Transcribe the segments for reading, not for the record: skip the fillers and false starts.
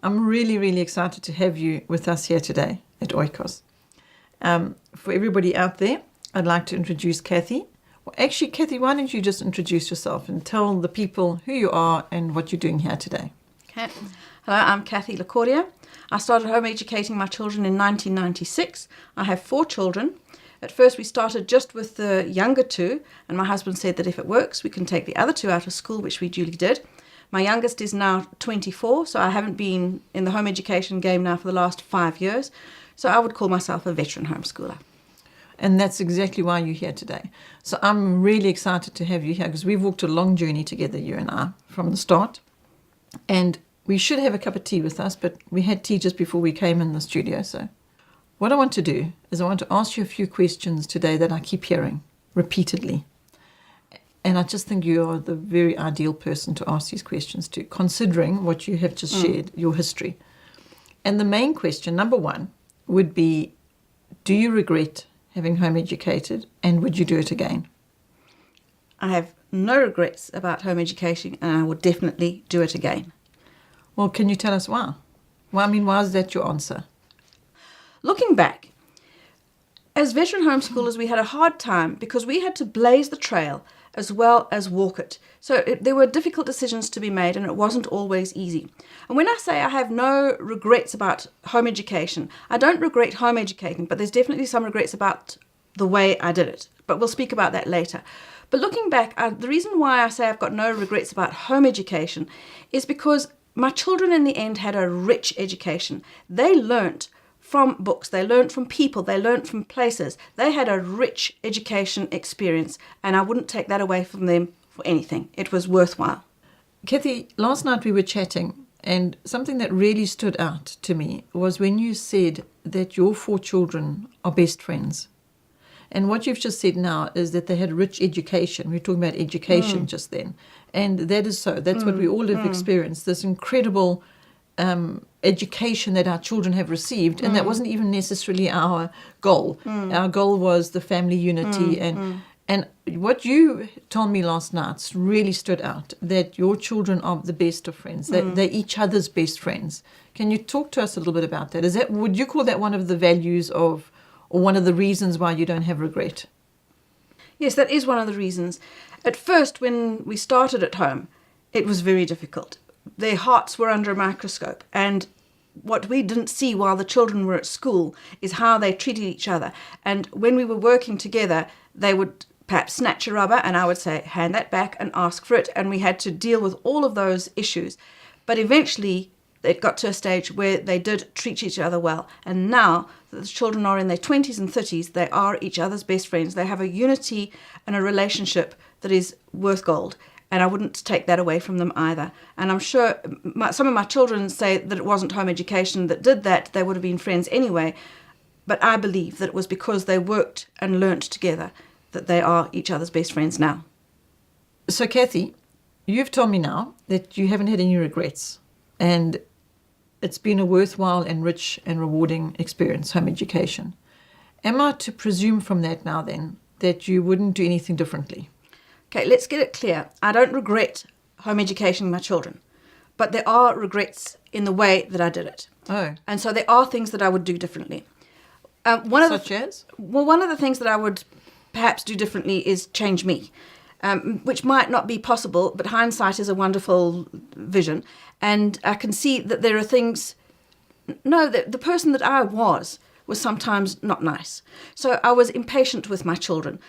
I'm really, really excited to have you with us here today at Oikos. For everybody out there, I'd like to introduce Kathy. Well, actually, Kathy, why don't you just introduce yourself and tell the people who you are and what you're doing here today? Okay. Hello, I'm Kathy LaCordia. I started home educating my children in 1996. I have 4 children. At first, we started just with the younger 2, and my husband said that if it works, we can take the other 2 out of school, which we duly did. My youngest is now 24, so I haven't been in the home education game now for the last 5 years. So I would call myself a veteran homeschooler. And that's exactly why you're here today. So I'm really excited to have you here because we've walked a long journey together, you and I, from the start. And we should have a cup of tea with us, but we had tea just before we came in the studio. So what I want to do is I want to ask you a few questions today that I keep hearing repeatedly. And I just think you are the very ideal person to ask these questions to, considering what you have just shared, your history. And the main question, number 1, would be, do you regret having home educated, and would you do it again? I have no regrets about home education, and I would definitely do it again. Well, can you tell us why? Well, I mean, why is that your answer? Looking back, as veteran homeschoolers, we had a hard time because we had to blaze the trail as well as walk it. So there were difficult decisions to be made, and it wasn't always easy. And when I say I have no regrets about home education, I don't regret home educating, but there's definitely some regrets about the way I did it. But we'll speak about that later. But looking back, the reason why I say I've got no regrets about home education is because my children in the end had a rich education. They learnt from books, they learnt from people, they learnt from places. They had a rich education experience, and I wouldn't take that away from them for anything. It was worthwhile. Kathy, last night we were chatting, and something that really stood out to me was when you said that your 4 children are best friends. And what you've just said now is that they had rich education. We were talking about education just then. And that is so. That's what we all have experienced, this incredible education that our children have received, and that wasn't even necessarily our goal. Our goal was the family unity, and what you told me last night really stood out, that your children are the best of friends, that they're each other's best friends. Can you talk to us a little bit about that? Would you call that one of the values of, or one of the reasons why you don't have regret? Yes, that is one of the reasons. At first, when we started at home, it was very difficult. Their hearts were under a microscope, and what we didn't see while the children were at school is how they treated each other. And when we were working together, they would perhaps snatch a rubber, and I would say, hand that back and ask for it. And we had to deal with all of those issues. But eventually, it got to a stage where they did treat each other well. And now that the children are in their 20s and 30s, they are each other's best friends. They have a unity and a relationship that is worth gold. And I wouldn't take that away from them either. And I'm sure some of my children say that it wasn't home education that did that. They would have been friends anyway. But I believe that it was because they worked and learnt together that they are each other's best friends now. So, Kathy, you've told me now that you haven't had any regrets. And it's been a worthwhile and rich and rewarding experience, home education. Am I to presume from that now then that you wouldn't do anything differently? Okay, let's get it clear. I don't regret home educating my children, but there are regrets in the way that I did it. Oh. And so there are things that I would do differently. Such as? Well, one of the things that I would perhaps do differently is change me, which might not be possible, but hindsight is a wonderful vision. And I can see that there are things... No, the person that I was sometimes not nice. So I was impatient with my children.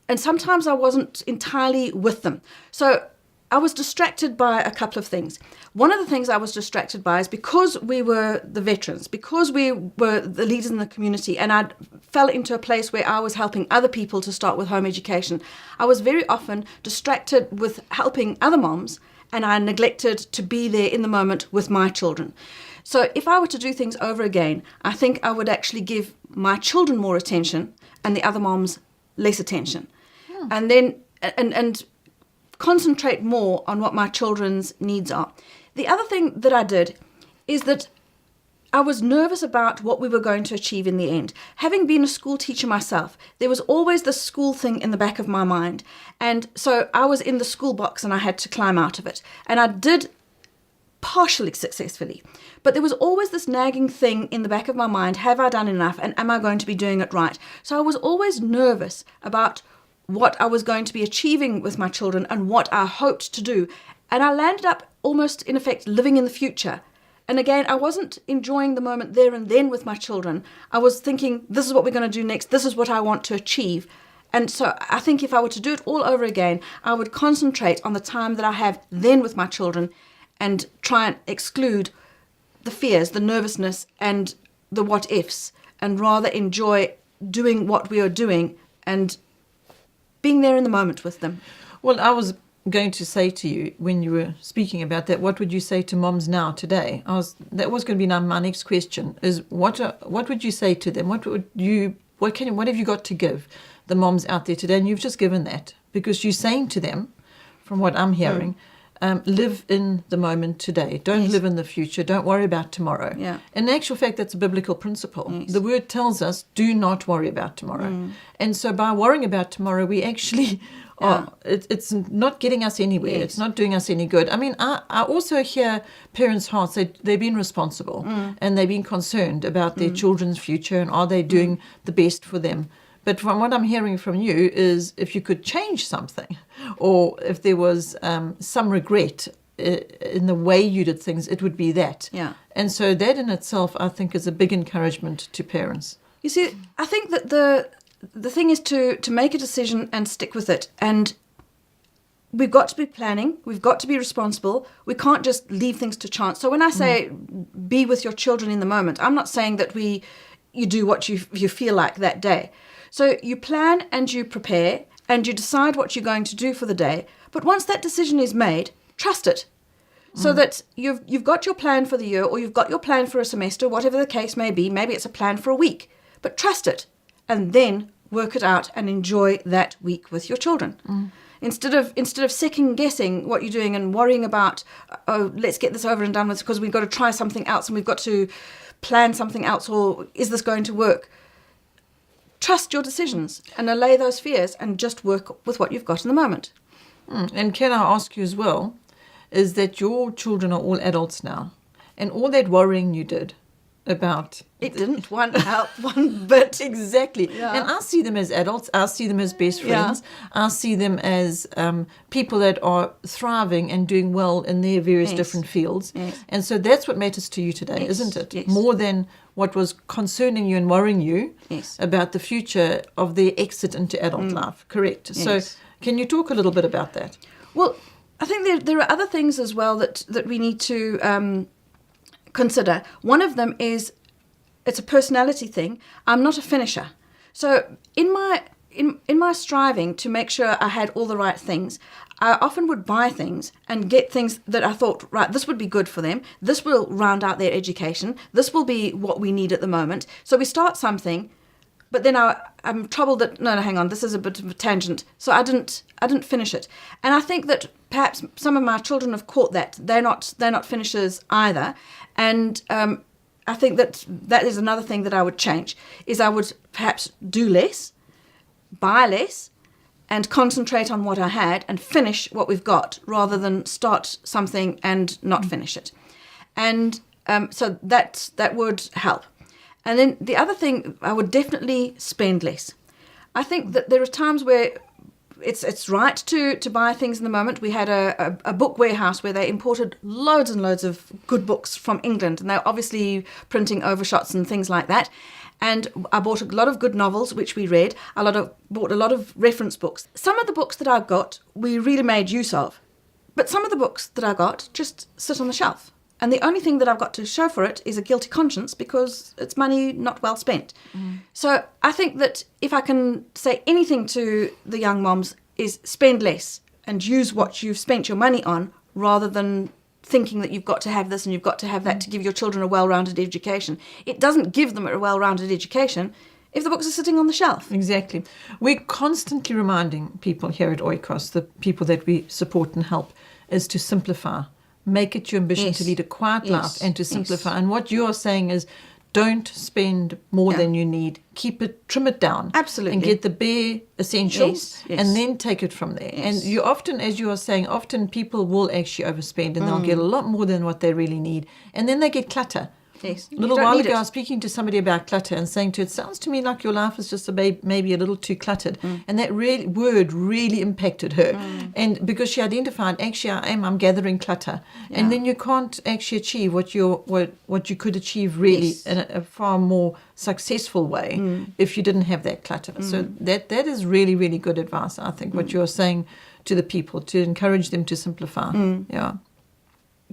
And sometimes I wasn't entirely with them. So I was distracted by a couple of things. One of the things I was distracted by is because we were the veterans, because we were the leaders in the community, and I fell into a place where I was helping other people to start with home education, I was very often distracted with helping other moms, and I neglected to be there in the moment with my children. So if I were to do things over again, I think I would actually give my children more attention and the other moms less attention. And then and concentrate more on what my children's needs are. The other thing that I did is that I was nervous about what we were going to achieve in the end. Having been a school teacher myself, there was always the school thing in the back of my mind. And so I was in the school box and I had to climb out of it. And I did partially successfully. But there was always this nagging thing in the back of my mind, have I done enough and am I going to be doing it right? So I was always nervous about what I was going to be achieving with my children and what I hoped to do. And I landed up almost, in effect, living in the future. And again, I wasn't enjoying the moment there and then with my children. I was thinking, this is what we're going to do next. This is what I want to achieve. And so I think if I were to do it all over again, I would concentrate on the time that I have then with my children and try and exclude the fears, the nervousness, and the what-ifs, and rather enjoy doing what we are doing and being there in the moment with them. Well, I was going to say to you when you were speaking about that, what would you say to moms now today? That was going to be my next question. Is what would you say to them? What have you got to give the moms out there today? And you've just given that, because you're saying to them, from what I'm hearing, live in the moment today. Don't live in the future. Don't worry about tomorrow. Yeah. In actual fact, that's a biblical principle. Yes. The word tells us, do not worry about tomorrow. And so by worrying about tomorrow, we actually it's not getting us anywhere. Yes. It's not doing us any good. I mean, I also hear parents' hearts say they've been responsible and they've been concerned about their children's future and are they doing the best for them. But from what I'm hearing from you is if you could change something, or if there was some regret in the way you did things, it would be that. Yeah. And so that in itself, I think, is a big encouragement to parents. You see, I think that the thing is to make a decision and stick with it. And we've got to be planning. We've got to be responsible. We can't just leave things to chance. So when I say be with your children in the moment, I'm not saying that you do what you feel like that day. So you plan and you prepare and you decide what you're going to do for the day. But once that decision is made, trust it. So that you've got your plan for the year, or you've got your plan for a semester, whatever the case may be. Maybe it's a plan for a week. But trust it. And then work it out and enjoy that week with your children. Instead of second guessing what you're doing and worrying about, oh, let's get this over and done with because we've got to try something else and we've got to plan something else, or is this going to work? Trust your decisions and allay those fears and just work with what you've got in the moment. And can I ask you as well, is that your children are all adults now, and all that worrying you did about... It didn't help one bit. Exactly. Yeah. And I see them as adults. I see them as best friends. I see them as people that are thriving and doing well in their various different fields. Yes. And so that's what matters to you today, isn't it? Yes. More than what was concerning you and worrying you about the future of their exit into adult life. Correct. Yes. So can you talk a little bit about that? Well, I think there are other things as well that we need to consider. One of them is it's a personality thing. I'm not a finisher. So in my striving to make sure I had all the right things, I often would buy things and get things that I thought, right, this would be good for them. This will round out their education. This will be what we need at the moment. So we start something, but then I'm troubled that, no, hang on, this is a bit of a tangent. So I didn't finish it. And I think that perhaps some of my children have caught that. They're not finishers either. And I think that is another thing that I would change, is I would perhaps do less, buy less, and concentrate on what I had and finish what we've got rather than start something and not finish it. And so that would help. And then the other thing, I would definitely spend less. I think that there are times where it's right to buy things in the moment. We had a book warehouse where they imported loads and loads of good books from England, and they're obviously printing overshots and things like that. And I bought a lot of good novels, which we read. Bought a lot of reference books. Some of the books that I got, we really made use of. But some of the books that I got just sit on the shelf. And the only thing that I've got to show for it is a guilty conscience because it's money not well spent. So I think that if I can say anything to the young moms is spend less and use what you've spent your money on rather than thinking that you've got to have this and you've got to have that to give your children a well-rounded education. It doesn't give them a well-rounded education if the books are sitting on the shelf. Exactly. We're constantly reminding people here at Oikos, the people that we support and help, is to simplify. Make it your ambition to lead a quiet life and to simplify. And what you are saying is don't spend more Yeah. than you need. Trim it down. Absolutely. And get the bare essentials, Yes, yes. and then take it from there. Yes. And you often, as you are saying, often people will actually overspend and they'll get a lot more than what they really need. And then they get clutter. Yes. A You little don't while need ago, it. I was speaking to somebody about clutter and saying to her, it sounds to me like your life is just maybe a little too cluttered. And that word really impacted her. And because she identified, actually, I'm gathering clutter. Yeah. And then you can't actually achieve what you could achieve really Yes. in a far more successful way if you didn't have that clutter. So that is really, really good advice, I think, what you're saying to the people, to encourage them to simplify. Yeah.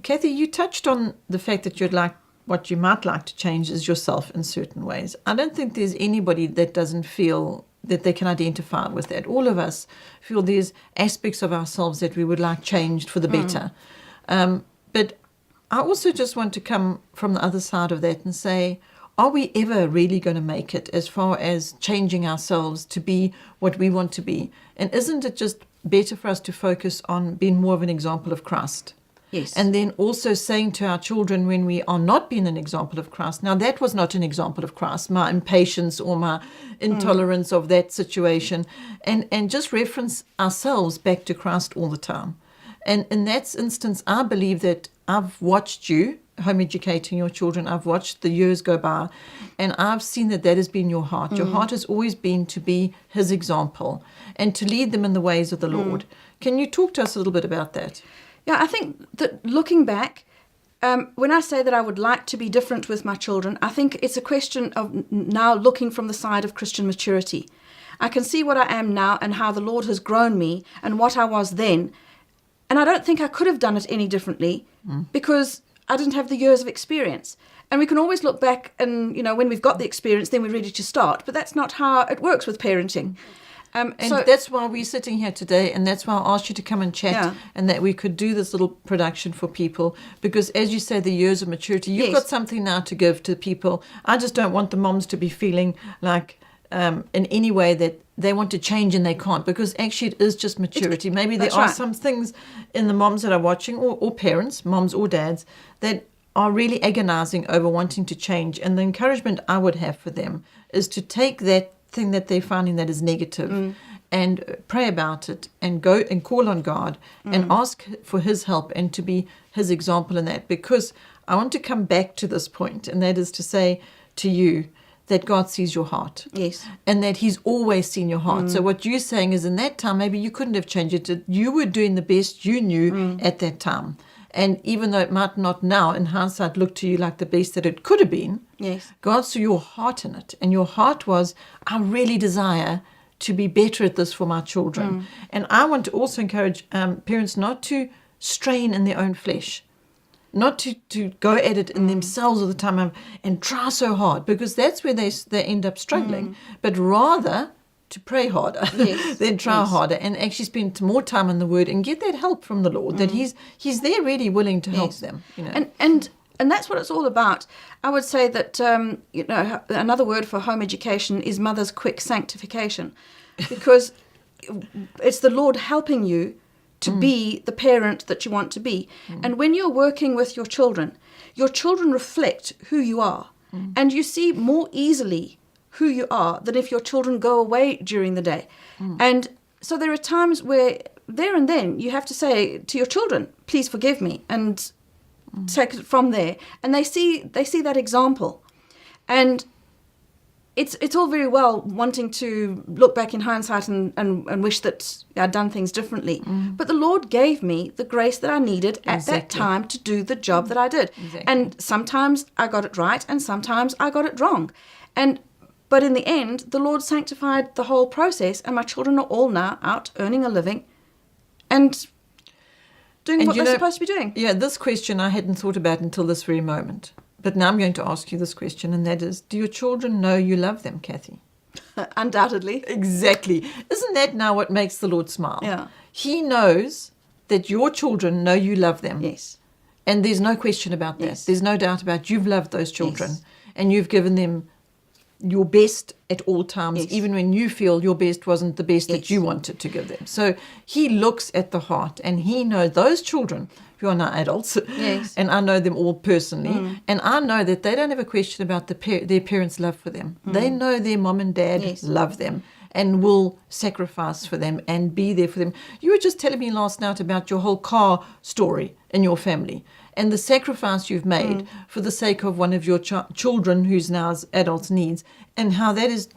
Kathy, you touched on the fact that what you might like to change is yourself in certain ways. I don't think there's anybody that doesn't feel that they can identify with that. All of us feel there's aspects of ourselves that we would like changed for the better. But I also just want to come from the other side of that and say, are we ever really going to make it as far as changing ourselves to be what we want to be? And isn't it just better for us to focus on being more of an example of Christ? Yes. And then also saying to our children when we are not being an example of Christ, now that was not an example of Christ, my impatience or my intolerance of that situation, and just reference ourselves back to Christ all the time. And in that instance, I believe that I've watched you home educating your children. I've watched the years go by, and I've seen that has been your heart. Your heart has always been to be his example and to lead them in the ways of the Lord. Can you talk to us a little bit about that? Yeah, I think that looking back, when I say that I would like to be different with my children, I think it's a question of now looking from the side of Christian maturity. I can see what I am now and how the Lord has grown me and what I was then. And I don't think I could have done it any differently because I didn't have the years of experience. And we can always look back and, when we've got the experience, then we're ready to start. But that's not how it works with parenting. And that's why we're sitting here today, and that's why I asked you to come and chat, Yeah. and that we could do this little production for people. Because as you say, the years of maturity, you've Yes. got something now to give to people. I just don't want the moms to be feeling like in any way that they want to change and they can't, because actually it is just maturity. Maybe there That's are right. some things in the moms that are watching, or parents, moms or dads, that are really agonizing over wanting to change. And the encouragement I would have for them is to take that thing that they're finding that is negative and pray about it and go and call on God and ask for his help and to be his example in that. Because I want to come back to this point, and that is to say to you that God sees your heart. Yes. And that he's always seen your heart. So what you're saying is in that time, maybe you couldn't have changed it. You were doing the best you knew at that time. And even though it might not now, in hindsight, look to you like the best that it could have been, Yes. God saw your heart in it. And your heart was, I really desire to be better at this for my children. And I want to also encourage parents not to strain in their own flesh, not to go at it in themselves all the time and try so hard, because that's where they end up struggling, but rather to pray harder Yes. than try Yes. harder, and actually spend more time in the Word and get that help from the Lord, that he's there really willing to help Yes. them. And that's what it's all about. I would say that another word for home education is mother's quick sanctification, because it's the Lord helping you to be the parent that you want to be. And when you're working with your children reflect who you are, and you see more easily who you are than if your children go away during the day. And so there are times where there and then you have to say to your children, please forgive me, and take it from there. And they see that example. And it's all very well wanting to look back in hindsight and wish that I'd done things differently. But the Lord gave me the grace that I needed at that Exactly. time to do the job that I did. Exactly. And sometimes I got it right and sometimes I got it wrong. But in the end, the Lord sanctified the whole process, and my children are all now out earning a living and doing what they're supposed to be doing. Yeah, this question I hadn't thought about until this very moment. But now I'm going to ask you this question, and that is, do your children know you love them, Kathy? Undoubtedly. Exactly. Isn't that now what makes the Lord smile? Yeah. He knows that your children know you love them. Yes. And there's no question about that. Yes. There's no doubt about you've loved those children. Yes. And you've given them your best at all times, Yes. even when you feel your best wasn't the best that Yes. you wanted to give them. So he looks at the heart, and he knows those children who are now adults, Yes. and I know them all personally, and I know that they don't have a question about their parents' love for them. They know their mom and dad Yes. love them and will sacrifice for them and be there for them. You were just telling me last night about your whole car story in your family and the sacrifice you've made for the sake of one of your children who's now adults needs, and how that has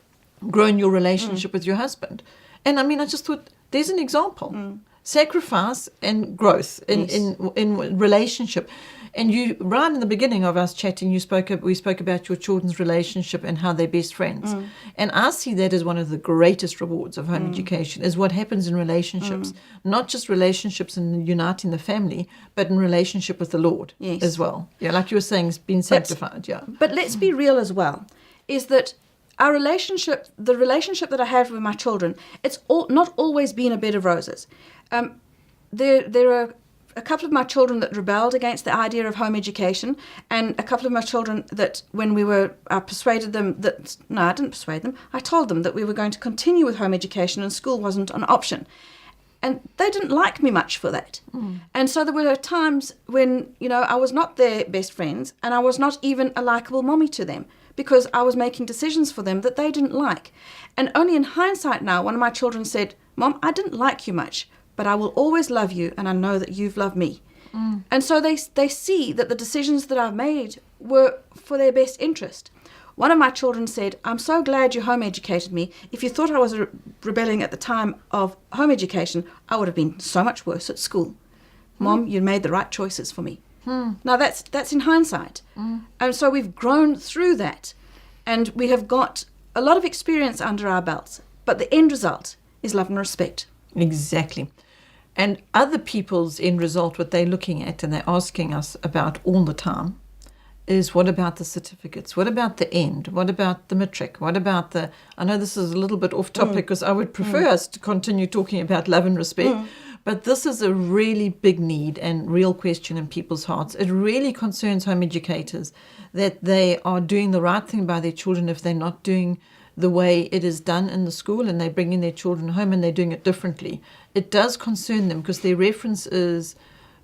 grown your relationship with your husband. And I mean, I just thought, there's an example. Sacrifice and growth in relationship. And you, right in the beginning of us chatting, we spoke about your children's relationship and how they're best friends. And I see that as one of the greatest rewards of home education, is what happens in relationships. Not just relationships in uniting the family, but in relationship with the Lord as well. Yeah, like you were saying, it's been sanctified. But let's be real as well, is that our relationship, the relationship that I have with my children, it's not always been a bed of roses. There are a couple of my children that rebelled against the idea of home education, and a couple of my children that when I persuaded them that, no, I didn't persuade them, I told them that we were going to continue with home education and school wasn't an option. And they didn't like me much for that. And so there were times when, I was not their best friends, and I was not even a likable mommy to them, because I was making decisions for them that they didn't like. And only in hindsight now, one of my children said, "Mom, I didn't like you much, but I will always love you, and I know that you've loved me." And so they see that the decisions that I've made were for their best interest. One of my children said, "I'm so glad you home educated me. If you thought I was rebelling at the time of home education, I would have been so much worse at school. Mom, you made the right choices for me." Now that's in hindsight. And so we've grown through that, and we have got a lot of experience under our belts, but the end result is love and respect. Exactly. And other people's end result, what they're looking at and they're asking us about all the time, is what about the certificates? What about the end? What about the matric? What about I know this is a little bit off topic, because I would prefer us to continue talking about love and respect, but this is a really big need and real question in people's hearts. It really concerns home educators that they are doing the right thing by their children if they're not doing the way it is done in the school, and they're bringing their children home and they're doing it differently. It does concern them, because their reference is,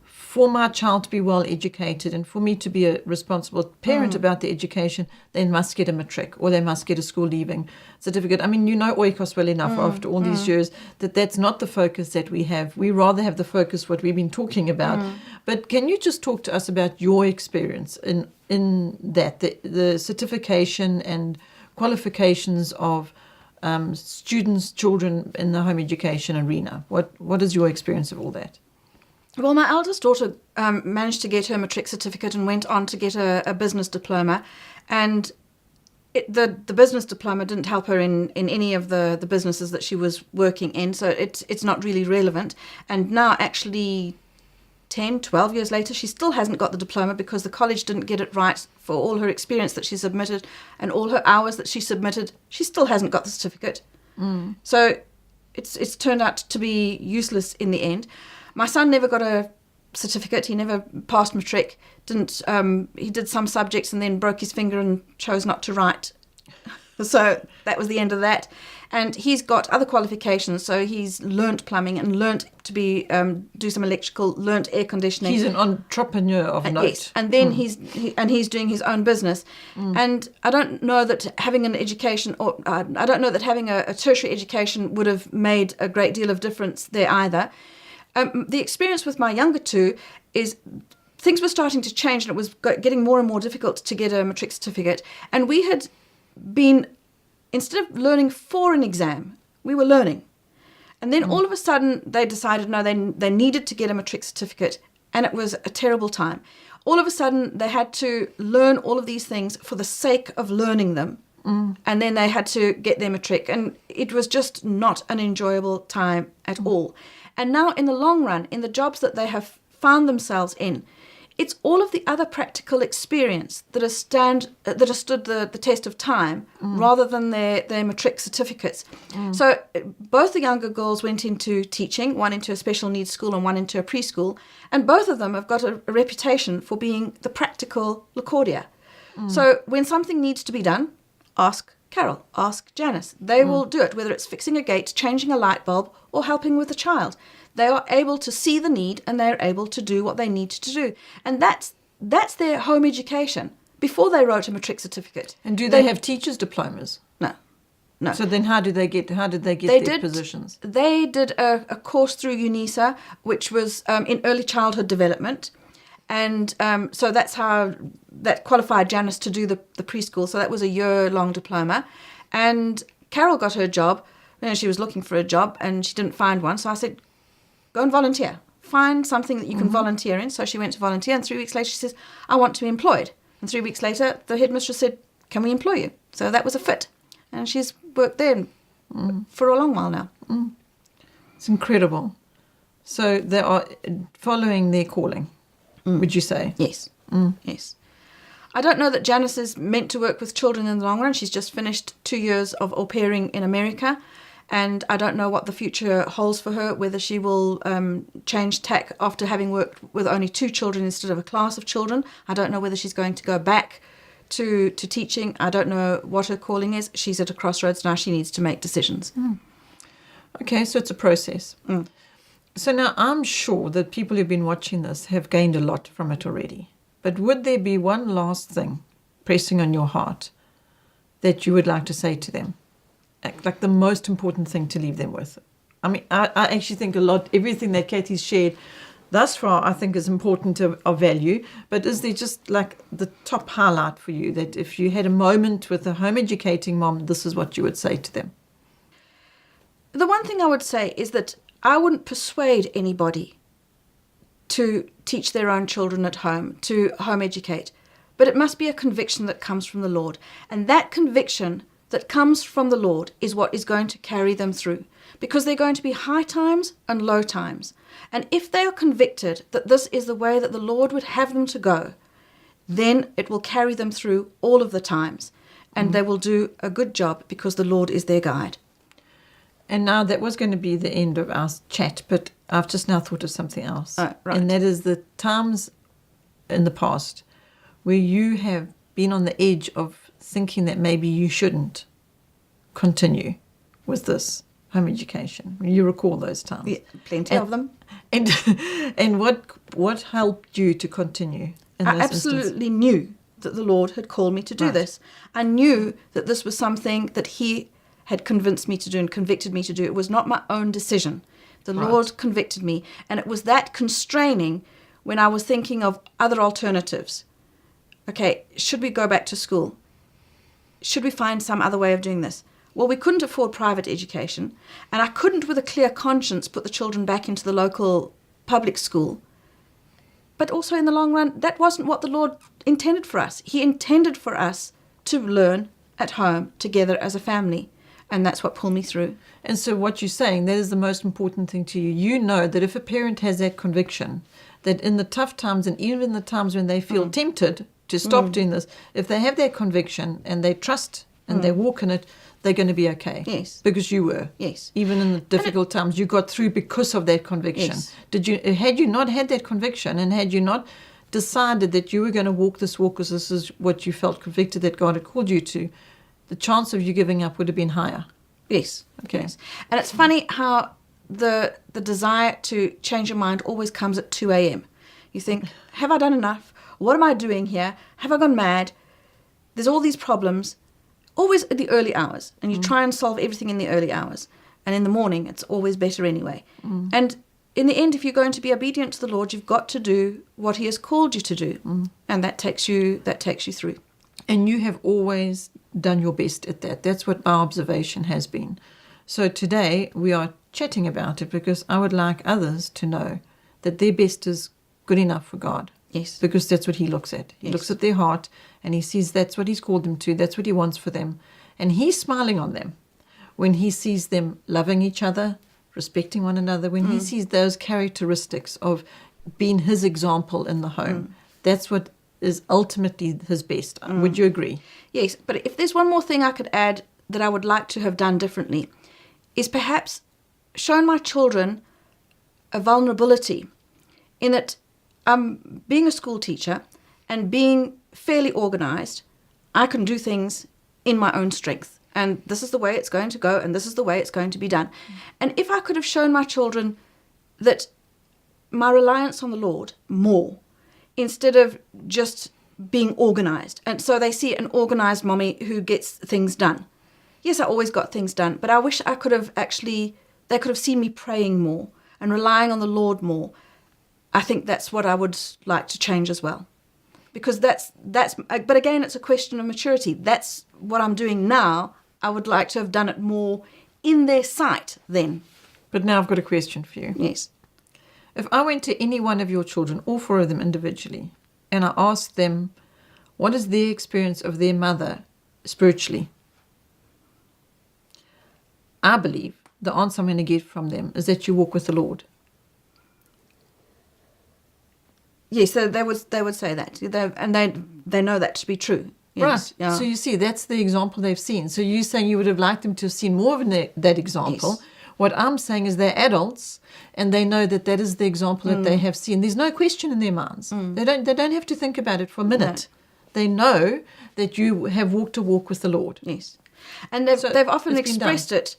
for my child to be well educated and for me to be a responsible parent about the education, they must get a matric or they must get a school leaving certificate. I mean, Oikos well enough after all these years that's not the focus that we have. We rather have the focus what we've been talking about. But can you just talk to us about your experience in that, the certification and qualifications of students, children in the home education arena? What is your experience of all that? Well, my eldest daughter managed to get her matric certificate and went on to get a business diploma, and the business diploma didn't help her in any of the businesses that she was working in, so it's not really relevant. And now, actually 10, 12 years later, she still hasn't got the diploma because the college didn't get it right for all her experience that she submitted and all her hours that she submitted. She still hasn't got the certificate. So it's turned out to be useless in the end. My son never got a certificate. He never passed matric. He did some subjects and then broke his finger and chose not to write. So that was the end of that. And he's got other qualifications. So he's learnt plumbing and learnt to do some electrical, learnt air conditioning. He's an entrepreneur of note. Yes, and then he's doing his own business. And I don't know that having an education, or I don't know that having a tertiary education would have made a great deal of difference there either. The experience with my younger two is things were starting to change, and it was getting more and more difficult to get a matric certificate. And we had been, instead of learning for an exam, we were learning. And then all of a sudden they decided, no, they needed to get a matric certificate, and it was a terrible time. All of a sudden they had to learn all of these things for the sake of learning them. And then they had to get their matric, and it was just not an enjoyable time at all. And now in the long run, in the jobs that they have found themselves in, it's all of the other practical experience that has stood the test of time rather than their matric certificates. So both the younger girls went into teaching, one into a special needs school and one into a preschool, and both of them have got a reputation for being the practical Lacordia. So when something needs to be done, ask Carol, ask Janice. They will do it, whether it's fixing a gate, changing a light bulb, or helping with a child. They are able to see the need and they're able to do what they need to do. And that's their home education before they wrote a matric certificate. And do they have teachers' diplomas? No. No. So then how did they get their positions? They did a course through UNISA, which was in early childhood development. And so that's how that qualified Janice to do the preschool. So that was a year-long diploma. And Carol got her job. She was looking for a job and she didn't find one. So I said, go and volunteer. Find something that you can volunteer in. So she went to volunteer, and 3 weeks later she says, I want to be employed. And 3 weeks later, the headmistress said, can we employ you? So that was a fit. And she's worked there for a long while now. It's incredible. So they are following their calling, would you say? Yes. Yes. I don't know that Janice is meant to work with children in the long run. She's just finished 2 years of au pairing in America. And I don't know what the future holds for her, whether she will change tack after having worked with only 2 children instead of a class of children. I don't know whether she's going to go back to teaching. I don't know what her calling is. She's at a crossroads now. She needs to make decisions. Okay, so it's a process. So now I'm sure that people who've been watching this have gained a lot from it already. But would there be one last thing pressing on your heart that you would like to say to them? Like the most important thing to leave them with? I mean, I actually think everything that Katie's shared thus far, I think is important of value. But is there just like the top highlight for you that if you had a moment with a home educating mom, this is what you would say to them? The one thing I would say is that I wouldn't persuade anybody to teach their own children at home, to home educate. But it must be a conviction that comes from the Lord. And that conviction that comes from the Lord is what is going to carry them through. Because there are going to be high times and low times. And if they are convicted that this is the way that the Lord would have them to go, then it will carry them through all of the times. And they will do a good job because the Lord is their guide. And now that was going to be the end of our chat, but I've just now thought of something else. Right. And that is the times in the past where you have been on the edge of thinking that maybe you shouldn't continue with this home education. You recall those times? Yeah, plenty of them. And what helped you to continue in I those absolutely knew that the Lord had called me to do this. I knew that this was something that He had convinced me to do and convicted me to do. It was not my own decision. The Lord convicted me. And it was that constraining when I was thinking of other alternatives. Okay, should we go back to school? Should we find some other way of doing this? Well, we couldn't afford private education, and I couldn't with a clear conscience put the children back into the local public school. But also in the long run, that wasn't what the Lord intended for us. He intended for us to learn at home together as a family, and that's what pulled me through. And so what you're saying, that is the most important thing to you. You know that if a parent has that conviction, that in the tough times and even in the times when they feel tempted to stop doing this, if they have that conviction and they trust and they walk in it, they're going to be okay. Yes. Because you were. Yes. Even in the difficult times, you got through because of that conviction. Yes. Had you not had that conviction and had you not decided that you were going to walk this walk because this is what you felt convicted that God had called you to, the chance of you giving up would have been higher. Yes. Okay. Yes. And it's funny how the desire to change your mind always comes at 2 a.m. You think, have I done enough? What am I doing here? Have I gone mad? There's all these problems. Always at the early hours. And you try and solve everything in the early hours. And in the morning, it's always better anyway. And in the end, if you're going to be obedient to the Lord, you've got to do what He has called you to do. And that takes you through. And you have always done your best at that. That's what our observation has been. So today we are chatting about it because I would like others to know that their best is good enough for God. Yes. Because that's what He looks at. He looks at their heart and He sees that's what He's called them to. That's what He wants for them. And He's smiling on them when He sees them loving each other, respecting one another, when He sees those characteristics of being His example in the home. That's what is ultimately His best. Would you agree? Yes, but if there's one more thing I could add that I would like to have done differently, is perhaps shown my children a vulnerability in that being a school teacher and being fairly organised, I can do things in my own strength. And this is the way it's going to go, and this is the way it's going to be done. And if I could have shown my children that my reliance on the Lord more, instead of just being organized. And so they see an organized mommy who gets things done. Yes, I always got things done, but I wish they could have seen me praying more and relying on the Lord more. I think that's what I would like to change as well. Because but again, it's a question of maturity. That's what I'm doing now. I would like to have done it more in their sight then. But now I've got a question for you. Yes. If I went to any one of your children, all 4 of them individually, and I asked them, what is their experience of their mother spiritually? I believe the answer I'm going to get from them is that you walk with the Lord. Yes, so they would say that. They know that to be true. Yes. Right. Yeah. So you see, that's the example they've seen. So you're saying you would have liked them to have seen more of that example. Yes. What I'm saying is they're adults and they know that is the example that they have seen. There's no question in their minds. They don't have to think about it for a minute. No. They know that you have walked a walk with the Lord. Yes. And they've often expressed it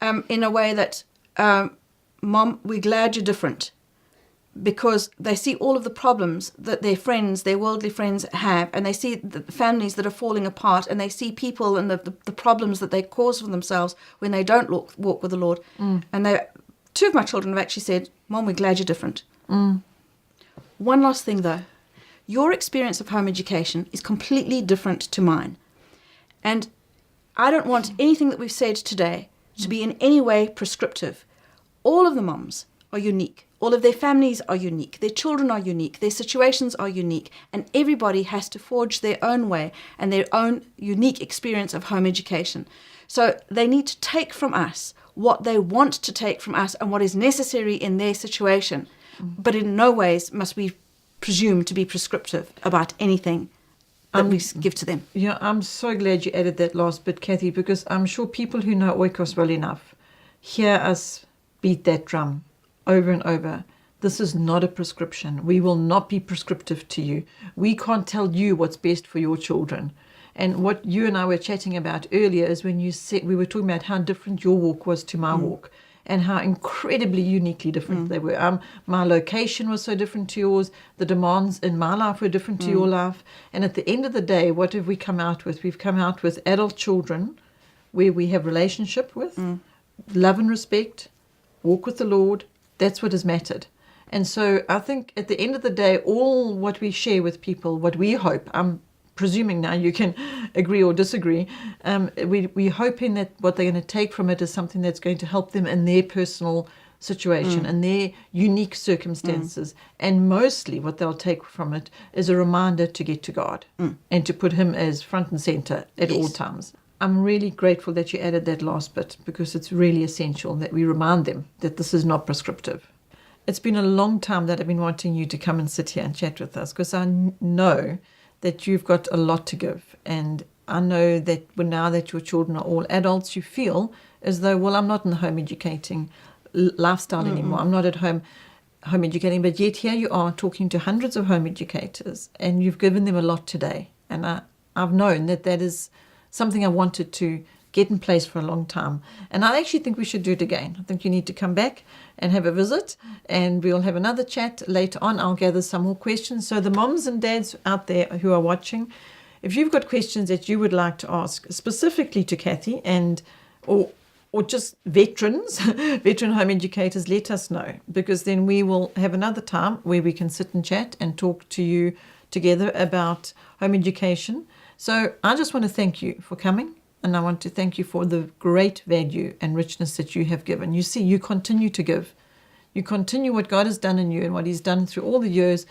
in a way that, Mom, we're glad you're different. Because they see all of the problems that their friends, their worldly friends have, and they see the families that are falling apart, and they see people and the problems that they cause for themselves when they don't walk with the Lord. And 2 of my children have actually said, Mom, we're glad you're different. One last thing, though. Your experience of home education is completely different to mine. And I don't want anything that we've said today to be in any way prescriptive. All of the moms are unique. All of their families are unique. Their children are unique. Their situations are unique. And everybody has to forge their own way and their own unique experience of home education. So they need to take from us what they want to take from us and what is necessary in their situation. But in no ways must we presume to be prescriptive about anything that we give to them. Yeah, I'm so glad you added that last bit, Kathy, because I'm sure people who know Oikos well enough hear us beat that drum over and over. This is not a prescription. We will not be prescriptive to you. We can't tell you what's best for your children. And what you and I were chatting about earlier is when you said, we were talking about how different your walk was to my walk and how incredibly uniquely different they were. My location was so different to yours. The demands in my life were different to your life. And at the end of the day, what have we come out with? We've come out with adult children where we have relationship with, love and respect, walk with the Lord. That's what has mattered. And so I think at the end of the day, all what we share with people, what we hope, I'm presuming now you can agree or disagree, we're hoping that what they're going to take from it is something that's going to help them in their personal situation and their unique circumstances. And mostly what they'll take from it is a reminder to get to God and to put Him as front and center at all times. I'm really grateful that you added that last bit because it's really essential that we remind them that this is not prescriptive. It's been a long time that I've been wanting you to come and sit here and chat with us because I know that you've got a lot to give. And I know that now that your children are all adults, you feel as though, well, I'm not in the home educating lifestyle anymore. I'm not at home educating, but yet here you are talking to hundreds of home educators and you've given them a lot today. And I've known that is something I wanted to get in place for a long time. And I actually think we should do it again. I think you need to come back and have a visit and we'll have another chat later on. I'll gather some more questions. So the moms and dads out there who are watching, if you've got questions that you would like to ask specifically to Kathy or just veteran home educators, let us know, because then we will have another time where we can sit and chat and talk to you together about home education. So I just want to thank you for coming, and I want to thank you for the great value and richness that you have given. You see, you continue to give. You continue what God has done in you, and what He's done through all the years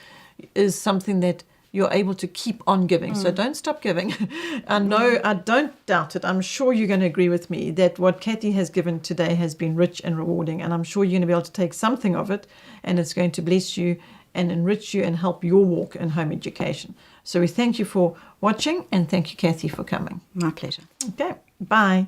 is something that you're able to keep on giving. So don't stop giving. I know, I don't doubt it. I'm sure you're going to agree with me that what Kathy has given today has been rich and rewarding, and I'm sure you're going to be able to take something of it, and it's going to bless you and enrich you and help your walk in home education. So we thank you for watching, and thank you, Kathy, for coming. My pleasure. Okay, bye.